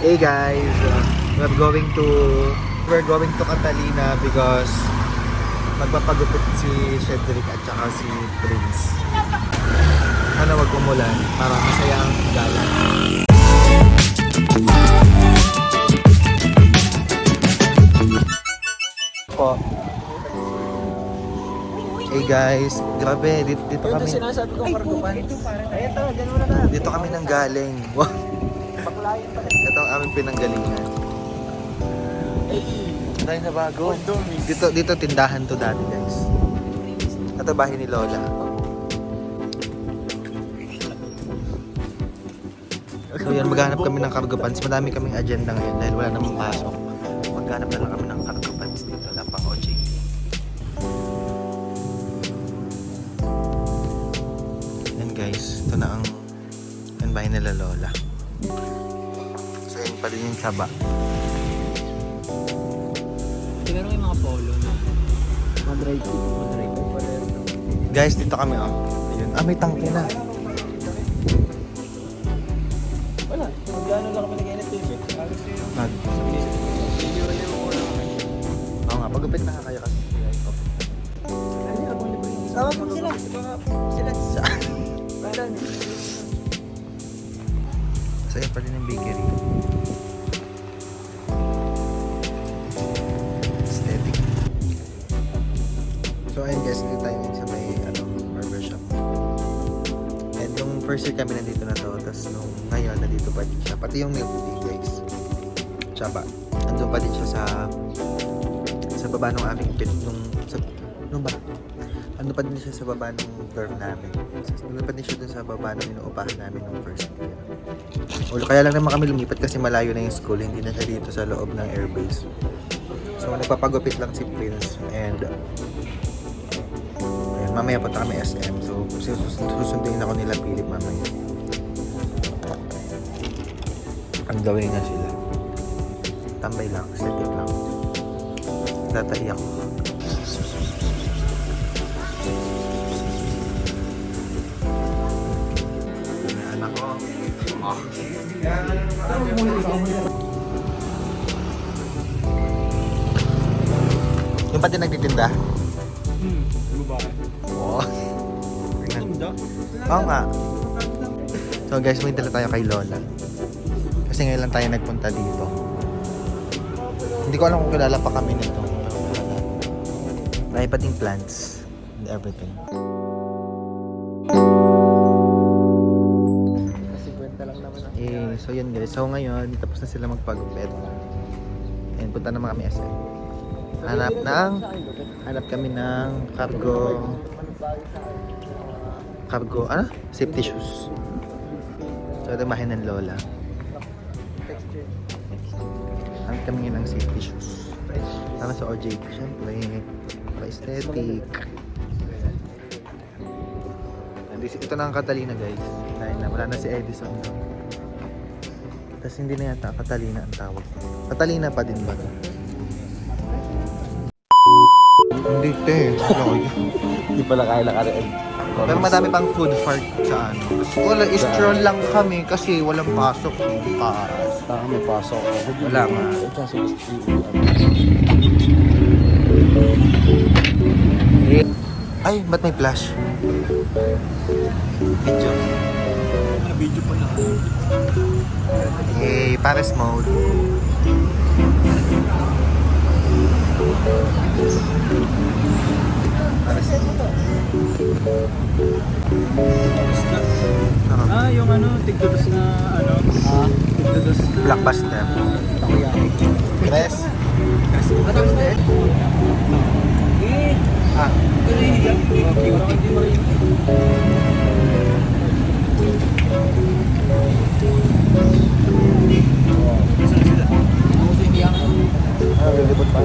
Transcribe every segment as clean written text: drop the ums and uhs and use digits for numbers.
Hey guys, we're going to Catalina because magpapagupit si Cedric at saka si Prince. Sana wag umulan para masaya ang gala. Po. Hey guys, grabe dito kami. Sinasabi kong kargupan. Dito kami nang galing. Wow. Ito ang aming pinanggalingan. Dahil na bago. Dito tindahan to dati guys. Ito bahay ni Lola. So yan, maghanap kami ng cargo pants. Madami kaming agenda ngayon dahil wala namang pasok. Maghanap na lang kami ng cargo pants dito. Lapang OJT. Yan guys, ito na ang bahay nila Lola. So yan pa rin yung tsaba. Siguro may mga polo na Madrid. Guys, dito kami oh. Ayun. May tangke na. Wala, magkano lang kami nag-init tubig. Oo nga, pagupit na kayo kasi. Tawag mo sila. Sila. So yan pa rin yung bakery. Aesthetic. So ayun guys, dito tayo sa may barbershop. And yung first year kami nandito na to, tapos nung ngayon nandito pa din siya. Pati yung milk tea guys. Tsaba. Nandun pa din siya sa baba ng aming pit nung ba? Ano pa din siya sa baba ng dorm namin. Ano pa din siya dun sa baba ng inuupahan namin nung first year. Kaya lang naman kami lumipat kasi malayo na yung school. Hindi na siya dito sa loob ng airbase. So nagpapagupit lang si Prince. And ayan, mamaya punta kami SM. So susundin ako nila Philip mamaya. Ang gawin na sila. Tambay lang. Aesthetic lang. Tataiyak ko. Yung pati nagtitinda? Oo. Oo nga. So guys, may dala tayo kay Lola. Kasi ngayon lang tayo nagpunta dito. Hindi ko alam kung kilala pa kami nito. May pating plants and everything. So yun guys, so ngayon tapos na sila magpagupit and punta naman kami SM. Hanap kami ng cargo safety shoes. So ito bahay ng Lola. Hanap kami ng safety shoes para sa OJT syempre para aesthetic. Ito na ang Catalina guys dahil wala na si Edison. Tapos hindi na yata Catalina ang tawag. Catalina pa din ba? Hindi te. Hindi pala kaya nakaread. Pero madami pang food fart sa Wala, stroll lang kami kasi walang pasok. May pasok. Wala nga. Ay, ba't may flash? Video. Video pa lang. Hey, Paris mode. Paris mode. Yung tigdudos na tigdudos na Blockbuster. takoyaki. Tres. Lilipot pa.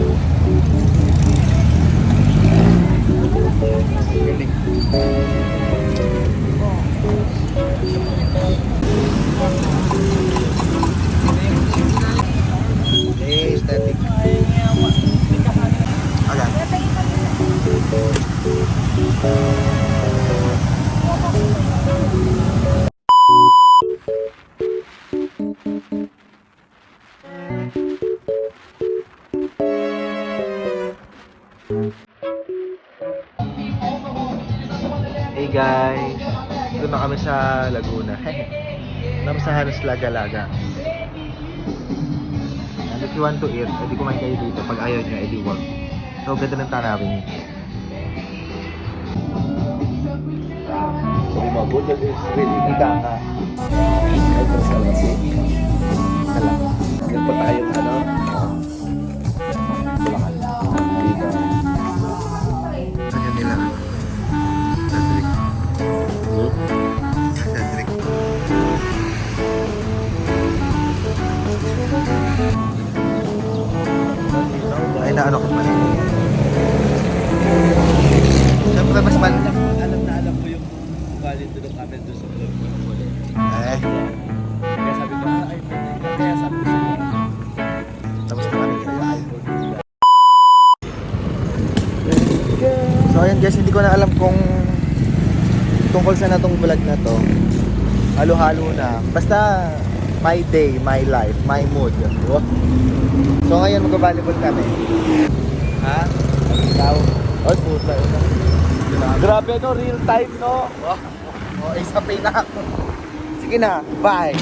Aesthetic. Ayan. sa Laguna. Nam sa Hanos Laga-Laga. And if you want to eat, edi kumain kayo dito. Pag ayaw nyo, edi wag. So, ganda ng tanawin. So, Budol is really Ika ka. ito sa Lasi. Kalak. Yan po tayong ano? Bulacan. Dito. Ano nila? Cedric. Cedric. Ay, naano ko pala. Siyempre, mas mal... Alam ko yung valid doon namin doon sa vlog ko ng wala. Eh, Kaya sabi ko, ay, kaya sabi ko sa inyo. tapos na kami kaya. So, ayun guys, hindi ko na alam kung tungkol sa na tong vlog na to. Halo-halo na. Basta, my day, my life, my mood. So, ngayon mag-volleyball kami. Ha? Ikaw? Ay, puta. Grabe no, real time no. O, isa pay na ako. Sige na, bye.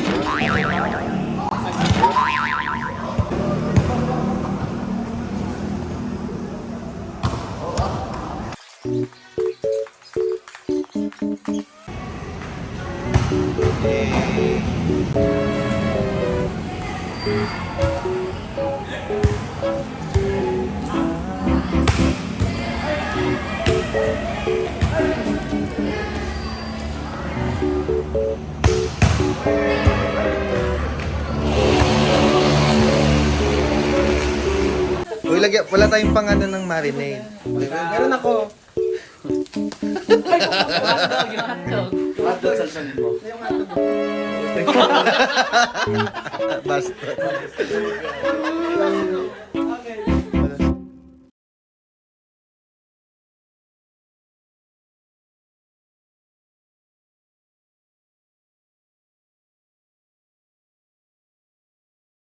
Uy, lagyan, wala tayong pang ano ng marinade. Meron ako. Hotdog sa sanin mo. Basta.